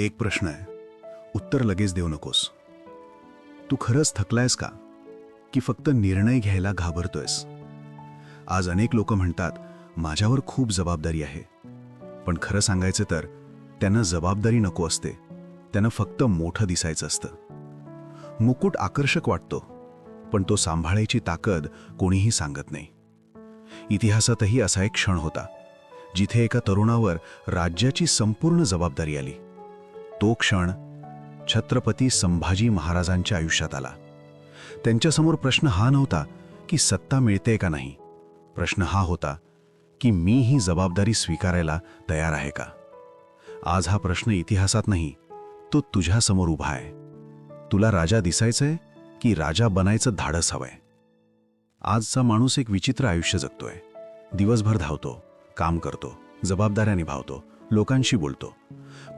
एक प्रश्न आहे, उत्तर लगेच देऊ नकोस. तू खरंच थकलायस का, की फक्त निर्णय घ्यायला घाबरतोयस? आज अनेक लोक म्हणतात, माझ्यावर खूप जबाबदारी आहे. पण खरं सांगायचं तर त्यांना जबाबदारी नको असते, त्यांना फक्त मोठं दिसायचं असतं. मुकुट आकर्षक वाटतो, पण तो सांभाळायची ताकद कोणीही सांगत नाही. इतिहासातही असा एक क्षण होता, जिथे एका तरुणावर राज्याची संपूर्ण जबाबदारी आली. तो क्षण छत्रपती संभाजी महाराजांच्या आयुष्यात आला. त्यांच्यासमोर प्रश्न हा नव्हता की सत्ता मिळते का नाही. प्रश्न हा होता की मी ही जबाबदारी स्वीकारायला तयार आहे का. आज हा प्रश्न इतिहासात नाही, तो तुझ्यासमोर उभा आहे. तुला राजा दिसायचंय की राजा बनायचं धाडस हवंय? आजचा माणूस एक विचित्र आयुष्य जगतोय. दिवसभर धावतो, काम करतो, जबाबदाऱ्या निभावतो, लोकांशी बोलतो,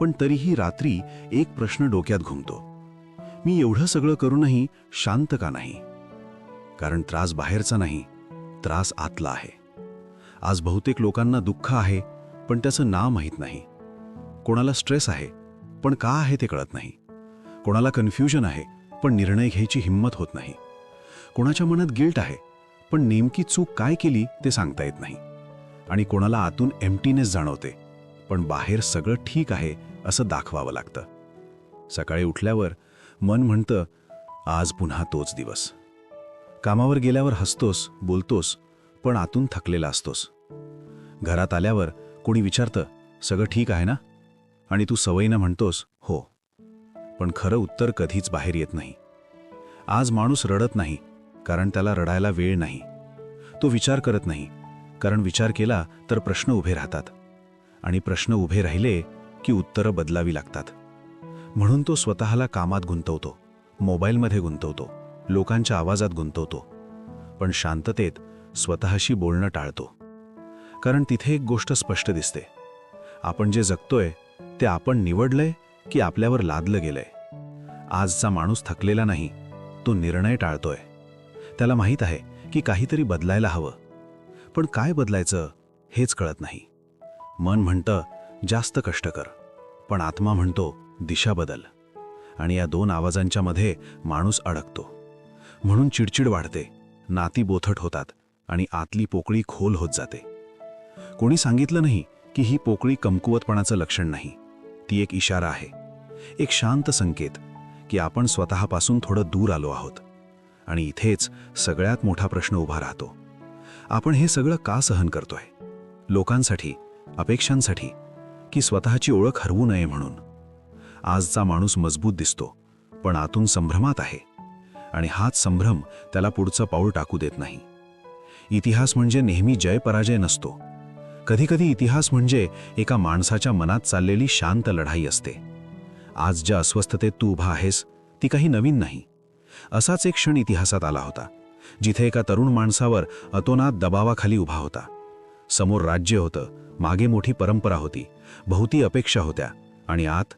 पण तरीही रात्री एक प्रश्न डोक्यात घुमतो, मी एवढं सगळं करूनही शांत का नाही? कारण त्रास बाहेरचा नाही, त्रास आतला आहे. आज बहुतेक लोकांना दुःख आहे, पण त्याचं नाव माहीत नाही. कोणाला स्ट्रेस आहे, पण का आहे ते कळत नाही. कोणाला कन्फ्युजन आहे, पण निर्णय घ्यायची हिंमत होत नाही. कोणाच्या मनात गिल्ट आहे, पण नेमकी चूक काय केली ते सांगता येत नाही. आणि कोणाला आतून एम्प्टीनेस जाणवते, पण बाहेर सगळं ठीक आहे असं दाखवावं लागतं. सकाळी उठल्यावर मन म्हणतं, आज पुन्हा तोच दिवस. कामावर गेल्यावर हसतोस, बोलतोस, पण आतून थकलेला असतोस. घरात आल्यावर कोणी विचारतं, सगळं ठीक आहे ना? आणि तू सवयीनं म्हणतोस, हो. पण खरं उत्तर कधीच बाहेर येत नाही. आज माणूस रडत नाही, कारण त्याला रडायला वेळ नाही. तो विचार करत नाही, कारण विचार केला तर प्रश्न उभे राहतात. आणि प्रश्न उभे राहिले की उत्तरं बदलावी लागतात. म्हणून तो स्वतःला कामात गुंतवतो, मोबाईलमध्ये गुंतवतो, लोकांच्या आवाजात गुंतवतो, पण शांततेत स्वतःशी बोलणं टाळतो. कारण तिथे एक गोष्ट स्पष्ट दिसते, आपण जे जगतोय ते आपण निवडलंय की आपल्यावर लादलं गेलंय. आजचा माणूस थकलेला नाही, तो निर्णय टाळतोय. त्याला माहीत आहे की काहीतरी बदलायला हवं, पण काय बदलायचं हेच कळत नाही. मन म्हणतं जास्त कष्ट कर, पण आत्मा म्हणतो दिशा बदल. आणि या दोन आवाजांच्या मध्ये माणूस अडकतो. म्हणून चिडचिड वाढते, नाती बोथट होतात आणि आतली पोकळी खोल होत जाते. कोणी सांगितलं नाही की ही पोकळी कमकुवतपणाचं लक्षण नाही, ती एक इशारा आहे, एक शांत संकेत की आपण स्वतःपासून थोडं दूर आलो आहोत. आणि इथेच सगळ्यात मोठा प्रश्न उभा राहतो, आपण हे सगळं का सहन करतोय? लोकांसाठी, अपेक्षांसाठी, की स्वतःची ओळख हरवू नये म्हणून? आजचा माणूस मजबूत दिसतो, पण आतून संभ्रमात आहे. आणि हाच संभ्रम त्याला पुढचं पाऊल टाकू देत नाही. इतिहास म्हणजे नेहमी जय पराजय नसतो. कधीकधी इतिहास म्हणजे एका माणसाच्या मनात चाललेली शांत लढाई असते. आज ज्या अस्वस्थतेत तू उभा आहेस ती काही नवीन नाही. असाच एक क्षण इतिहासात आला होता, जिथे एका तरुण माणसावर अतोनात दबावाखाली उभा होता. समोर राज्य होतं, मागे मोठी परंपरा होती, भोवती अपेक्षा होत्या, आणि आत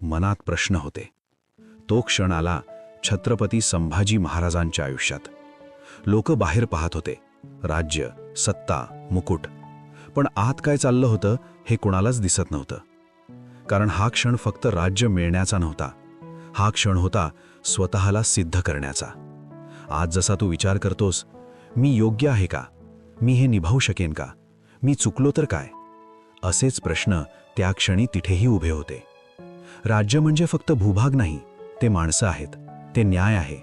मनात प्रश्न होते. तो क्षण आला छत्रपती संभाजी महाराजांच्या आयुष्यात. लोक बाहेर पाहत होते, राज्य, सत्ता, मुकुट, पण आत काय चाललं होतं हे कोणालाच दिसत नव्हतं. कारण हा क्षण फक्त राज्य मिळण्याचा नव्हता, हा क्षण होता स्वतःला सिद्ध करण्याचा. आज जसा तू विचार करतोस, मी योग्य आहे का, मी हे निभावू शकेन का, मी चुकलो तर काय, असेच प्रश्न त्या क्षणी तिथेही उभे होते. राज्य म्हणजे फक्त भूभाग नाही, ते माणसं आहेत, ते न्याय आहे,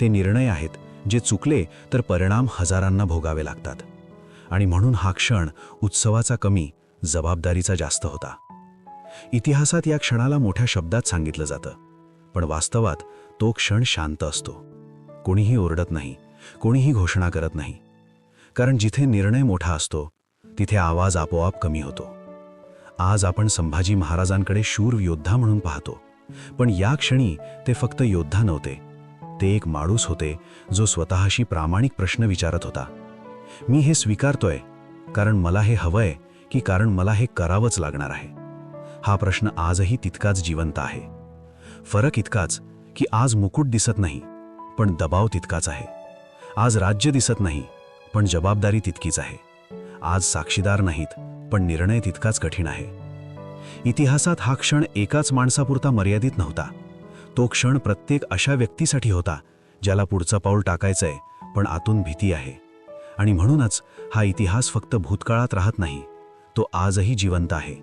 ते निर्णय आहेत, जे चुकले तर परिणाम हजारांना भोगावे लागतात. आणि म्हणून हा क्षण उत्सवाचा कमी, जबाबदारीचा जास्त होता. इतिहासात या क्षणाला मोठ्या शब्दात सांगितलं जातं, पण वास्तवात तो क्षण शांत असतो. कोणीही ओरडत नाही, कोणीही घोषणा करत नाही. कारण जिथे निर्णय मोठा असतो तिथे आवाज आपोआप कमी होतो. आज आपण संभाजी महाराजांकडे शूर योद्धा म्हणून पाहतो, पण या क्षणी ते फक्त योद्धा नव्हते, ते एक माणूस होते जो स्वतःशी प्रामाणिक प्रश्न विचारत होता. मी हे स्वीकारतोय कारण मला हे हवंय की कारण मला हे करावंच लागणार आहे? हा प्रश्न आजही तितकाच जिवंत आहे. फरक इतकाच की आज मुकुट दिसत नाही, पण दबाव तितकाच आहे. आज राज्य दिसत नाही, पण जबाबदारी तितकीच आहे. आज साक्षीदार नाहीत, पण निर्णय तितकाच कठीण आहे. इतिहासात हा क्षण एकाच माणसापुरता मर्यादित नव्हता. तो क्षण प्रत्येक अशा व्यक्तीसाठी होता ज्याला पुढचं पाऊल टाकायचंय पण आतून भीती आहे. आणि म्हणूनच हा इतिहास फक्त भूतकाळात राहत नाही, तो आजही जिवंत आहे,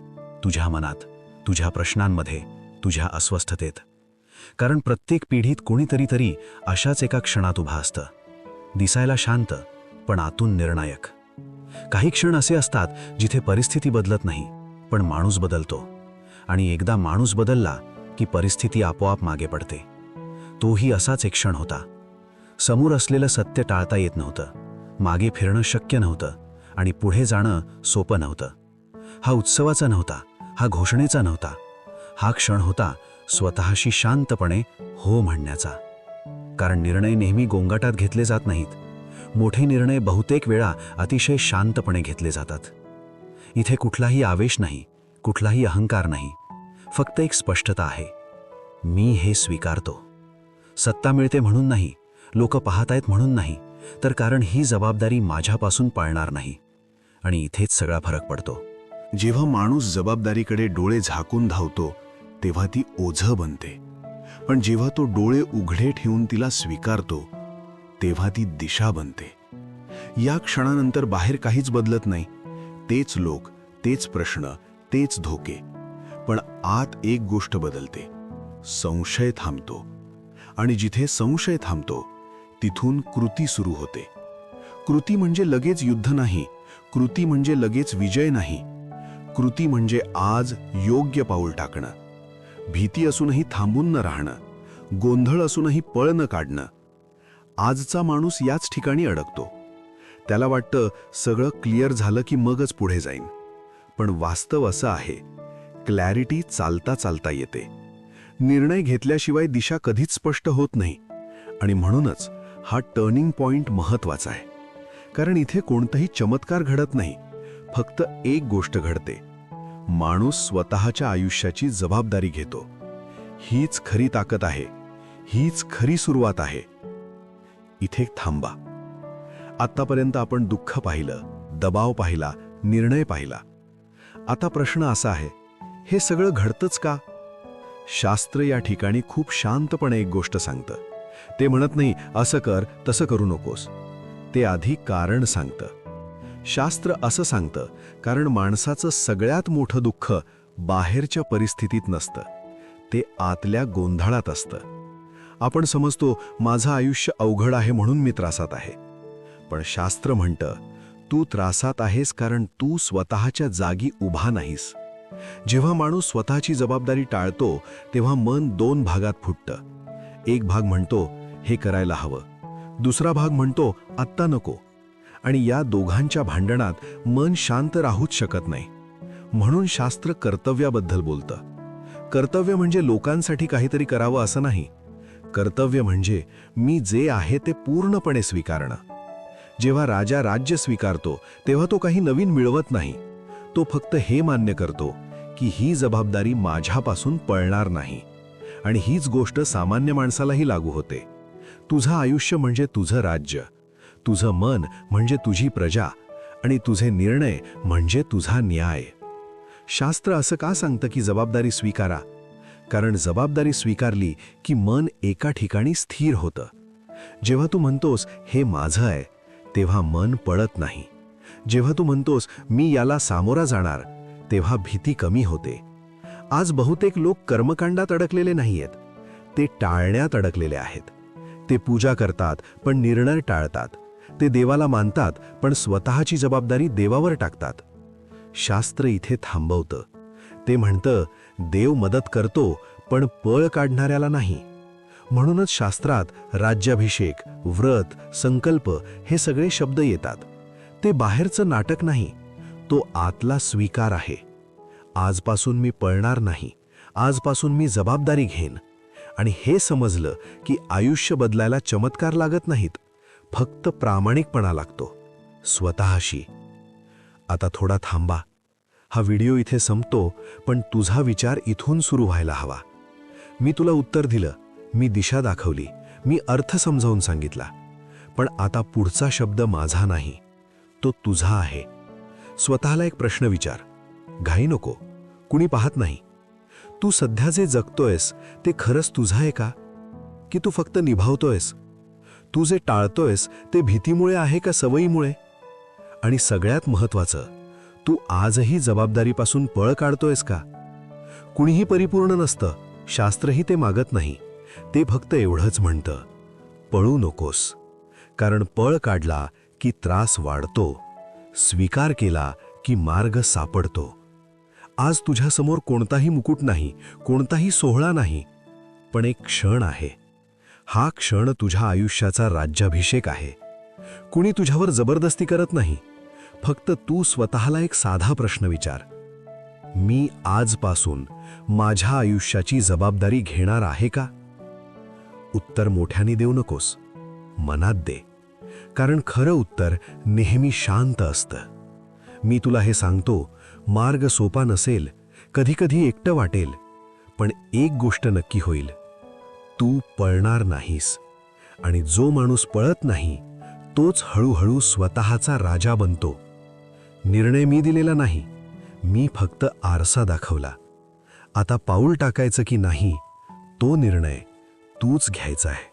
तुझ्या मनात, तुझ्या प्रश्नांमध्ये, तुझ्या अस्वस्थतेत. कारण प्रत्येक पिढीत कोणीतरी अशाच एका क्षणात उभा असतं, दिसायला शांत पण आतून निर्णायक. काही क्षण असे असतात जिथे परिस्थिती बदलत नाही पण माणूस बदलतो. आणि एकदा माणूस बदलला की परिस्थिती आपोआप मागे पडते. तोही असाच एक क्षण होता. समोर असलेलं सत्य टाळता येत नव्हतं, मागे फिरणं शक्य नव्हतं आणि पुढे जाणं सोपं नव्हतं. हा उत्सवाचा नव्हता, हा घोषणेचा नव्हता. हा क्षण होता स्वतःशी शांतपणे हो म्हणण्याचा. कारण निर्णय नेहमी गोंगाटात घेतले जात नाहीत. मोठे निर्णय बहुतेक वेळा अतिशय शांतपणे घेतले जातात. इथे कुठलाही आवेश नाही, कुठलाही अहंकार नाही, फक्त एक स्पष्टता आहे. मी हे स्वीकारतो. सत्ता मिळते म्हणून नाही, लोक पाहतायत म्हणून नाही, तर कारण ही जबाबदारी माझ्यापासून पळणार नाही. आणि इथेच सगळा फरक पडतो. जेव्हा माणूस जबाबदारीकडे डोळे झाकून धावतो तेव्हा ती ओझं बनते, पण जेव्हा तो डोळे उघडे ठेवून तिला स्वीकारतो तेव्हा ती दिशा बनते. या क्षणानंतर बाहेर काहीच बदलत नाही, तेच लोक, तेच प्रश्न, तेच धोके. पण आत एक गोष्ट बदलते, संशय थांबतो. आणि जिथे संशय थांबतो तिथून कृती सुरू होते. कृती म्हणजे लगेच युद्ध नाही, कृती म्हणजे लगेच विजय नाही. कृती म्हणजे आज योग्य पाऊल टाकणं, भीती असूनही थांबून न राहणं, गोंधळ असूनही पळ न काढणं. आजचा माणूस याच ठिकाणी अडकतो. त्याला वाटतं सगळं क्लिअर झालं की मगच पुढे जाईन. पण वास्तव असं आहे, क्लॅरिटी चालता चालता येते. निर्णय घेतल्याशिवाय दिशा कधीच स्पष्ट होत नाही. आणि म्हणूनच हा टर्निंग पॉइंट महत्वाचा आहे. कारण इथे कोणताही चमत्कार घडत नाही, फक्त एक गोष्ट घडते, माणूस स्वतःच्या आयुष्याची जबाबदारी घेतो. हीच खरी ताकद आहे, हीच खरी सुरुवात आहे. इथे थांबा. आतापर्यंत आपण दुःख पाहिलं, दबाव पाहिला, निर्णय पाहिला. आता प्रश्न असा आहे, हे सगळं घडतंच का? शास्त्र या ठिकाणी खूप शांतपणे एक गोष्ट सांगतं. ते म्हणत नाही असं कर, तसं करू नकोस. ते आधी कारण सांगतं. शास्त्र असं सांगतं कारण माणसाचं सगळ्यात मोठं दुःख बाहेरच्या परिस्थितीत नसतं, ते आतल्या गोंधळात असतं. आपण समजतो माझं आयुष्य अवघड आहे म्हणून मी त्रासात आहे. पण शास्त्र म्हणतं, तू त्रासात आहेस कारण तू स्वतःच्या जागी उभा नाहीस. जेव्हा माणूस स्वतःची जबाबदारी टाळतो तेव्हा मन दोन भागात फुटतं. एक भाग म्हणतो हे करायला हवं, दुसरा भाग म्हणतो आत्ता नको. आणि या दोघांच्या भांडणात मन शांत राहूच शकत नाही. म्हणून शास्त्र कर्तव्याबद्दल बोलतं. कर्तव्य म्हणजे लोकांसाठी काहीतरी करावं असं नाही. कर्तव्य म्हणजे मी जे आहे ते पूर्णपणे स्वीकारणं. जेव्हा राजा राज्य स्वीकारतो तेव्हा तो काही नवीन मिळवत नाही, तो फक्त हे मान्य करतो की ही जबाबदारी माझ्यापासून पळणार नाही. आणि हीच गोष्ट सामान्य माणसालाही लागू होते. तुझं आयुष्य म्हणजे तुझं राज्य, तुझं मन म्हणजे तुझी प्रजा, आणि तुझे निर्णय म्हणजे तुझा न्याय. शास्त्र असं का सांगतं की जबाबदारी स्वीकारा? कारण जबाबदारी स्वीकारली की मन एका ठिकाणी स्थिर होतं. जेव्हा तू म्हणतोस हे माझं आहे, तेव्हा मन पळत नाही. जेव्हा तू म्हणतोस मी याला सामोरा जाणार, तेव्हा भीती कमी होते. आज बहुतेक लोक कर्मकांडात अडकलेले नाहीयेत, ते टाळण्यात अडकलेले आहेत. ते पूजा करतात पण निर्णय टाळतात. ते देवाला मानतात पण स्वतःची जबाबदारी देवावर टाकतात. शास्त्र इथे थांबवतं. ते म्हणतं देव मदत करतो पण पळ काढणाऱ्याला नाही. म्हणूनच शास्त्रात राज्याभिषेक, व्रत, संकल्प हे सगळे शब्द येतात. ते बाहेरचं नाटक नाही, तो आतला स्वीकार आहे. आजपासून मी पळणार नाही, आजपासून मी जबाबदारी घेईन. आणि हे समजलं की आयुष्य बदलायला चमत्कार लागत नाहीत, फक्त प्रामाणिकपणा लागतो स्वतःशी. आता थोडा थांबा. हा व्हिडिओ इथे संपतो, पण तुझा विचार इथून सुरू व्हायला हवा. मी तुला उत्तर दिलं, मी दिशा दाखवली, मी अर्थ समजावून सांगितला. पण आता पुढचा शब्द माझा नाही, तो तुझा आहे. स्वतःला एक प्रश्न विचार, घाई नको, कुणी पाहत नाही. तू सध्या जे जगतोयस ते खरंच तुझं आहे का, की तू फक्त निभावतोयस? तू जे टाळतोयस ते भीतीमुळे आहे का सवयीमुळे? आणि सगळ्यात महत्त्वाचं, तू आजही जबाबदारीपासून पळ काढतोयस का? कुणीही परिपूर्ण नसतं, शास्त्रही ते मागत नाही. ते फक्त एवढंच म्हणतं, पळू नकोस. कारण पळ काढला की त्रास वाढतो, स्वीकार केला की मार्ग सापडतो. आज तुझ्यासमोर कोणताही मुकुट नाही, कोणताही सोहळा नाही, पण एक क्षण आहे. हा क्षण तुझ्या आयुष्याचा राज्याभिषेक आहे. कुणी तुझ्यावर जबरदस्ती करत नाही. फक्त तू स्वतःला एक साधा प्रश्न विचार, मी आजपासून माझ्या आयुष्याची जबाबदारी घेणार आहे का? उत्तर मोठ्याने देऊ नकोस, मनात दे. कारण खरं उत्तर नेहमी शांत असतं. मी तुला हे सांगतो, मार्ग सोपा नसेल, कधीकधी एकटं वाटेल, पण एक गोष्ट नक्की होईल, तू पळणार नाहीस. आणि जो माणूस पळत नाही तोच हळूहळू स्वतःचा राजा बनतो. निर्णय मी दिलेला नाही, मी फक्त आरसा दाखवला. आता पाऊल टाकायचं की नाही तो निर्णय तूच घ्यायचा आहे.